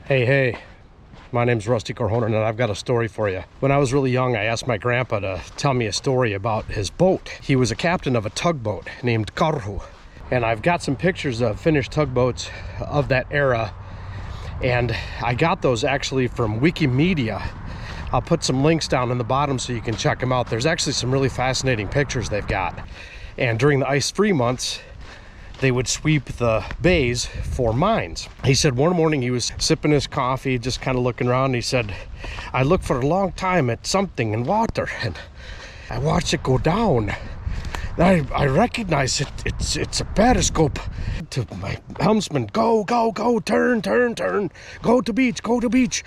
Hey, my name's Rusty Corhonen and I've got a story for you. When I was really young, I asked my grandpa to tell me a story about his boat. He was a captain of a tugboat named Karhu. And I've got some pictures of Finnish tugboats of that era. And I got those actually from Wikimedia. I'll put some links down in the bottom so you can check them out. There's actually some really fascinating pictures they've got. And during the ice-free months, they would sweep the bays for mines. He said one morning he was sipping his coffee, just kind of looking around, and he said, I looked for a long time at something in water, and I watched it go down. I recognize it. It's a periscope. To my helmsman, go, turn, go to beach.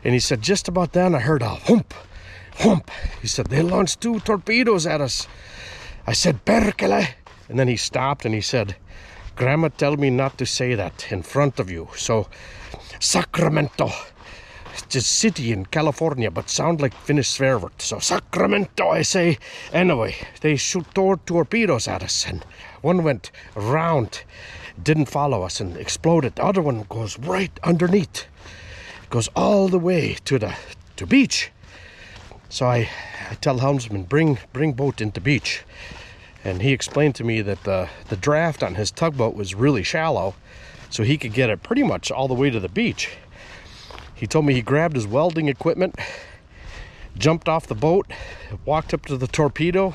And he said, just about then I heard a whoomp. He said, they launched 2 torpedoes at us. I said, perkele. And then he stopped and he said, Grandma told me not to say that in front of you. So, Sacramento. It's a city in California, but sound like Finnish swear word. So, Sacramento, I say. Anyway, they shoot 2 torpedoes at us. And one went around, didn't follow us and exploded. The other one goes right underneath. It goes all the way to beach. So I tell helmsman, bring boat into beach. And he explained to me that the draft on his tugboat was really shallow, so he could get it pretty much all the way to the beach. He told me he grabbed his welding equipment, jumped off the boat, walked up to the torpedo,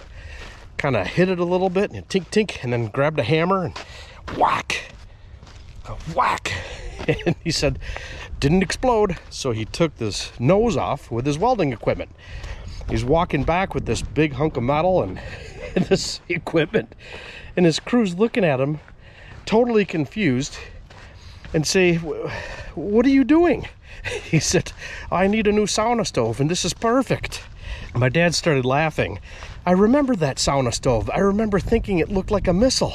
kind of hit it a little bit, and tink, and then grabbed a hammer and whack. And he said, didn't explode, so he took this nose off with his welding equipment. He's walking back with this big hunk of metal and this equipment, and his crew's looking at him totally confused and say, what are you doing? He said, I need a new sauna stove and this is perfect. My dad started laughing. I remember that sauna stove. I remember thinking it looked like a missile.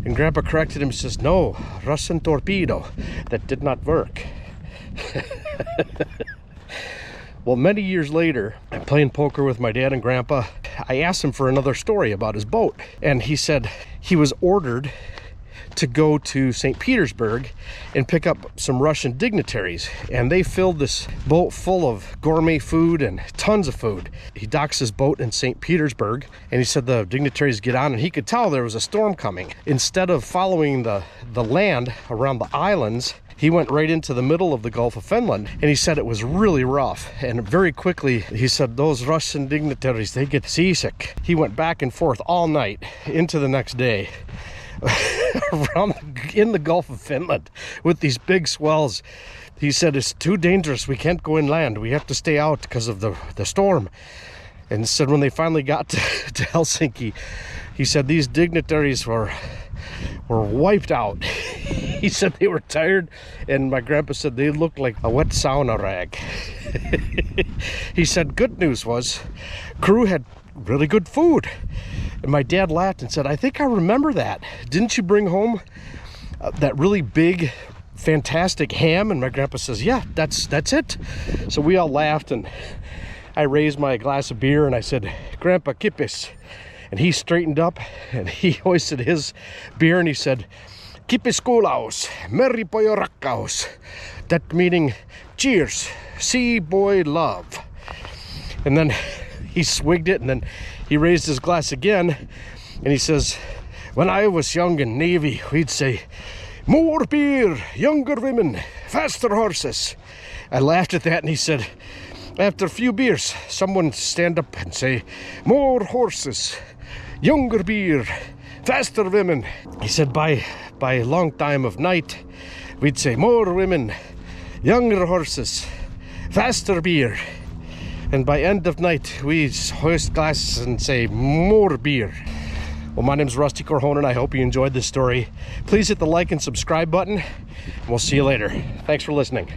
And Grandpa corrected him and says, no, Russian torpedo. That did not work. Well, many years later, I'm playing poker with my dad and Grandpa. I asked him for another story about his boat, and he said he was ordered to go to St. Petersburg and pick up some Russian dignitaries, and they filled this boat full of gourmet food and tons of food. He docks his boat in St. Petersburg, and he said the dignitaries get on, and he could tell there was a storm coming. Instead of following the land around the islands, he went right into the middle of the Gulf of Finland, and he said it was really rough. And very quickly, he said, those Russian dignitaries, they get seasick. He went back and forth all night into the next day in the Gulf of Finland with these big swells. He said, it's too dangerous. We can't go inland. We have to stay out because of the storm. And said when they finally got to Helsinki, he said these dignitaries were wiped out. He said they were tired, and my grandpa said they looked like a wet sauna rag. He said good news was crew had really good food. And my dad laughed and said, I think I remember that. Didn't you bring home that really big, fantastic ham? And my grandpa says, yeah, that's it. So we all laughed, and I raised my glass of beer and I said, Grandpa, kippis. And he straightened up and he hoisted his beer and he said, Kippis kuulaus, merri pojo rakkaus. That meaning, cheers, sea boy love. And then he swigged it, and then he raised his glass again and he says, when I was young in Navy, we'd say, more beer, younger women, faster horses. I laughed at that, and he said, after a few beers, someone stand up and say, more horses, younger beer, faster women. He said by a long time of night, we'd say more women, younger horses, faster beer. And by end of night, we hoist glasses and say more beer. Well, my name's Rusty Corhonen. I hope you enjoyed this story. Please hit the like and subscribe button, and we'll see you later. Thanks for listening.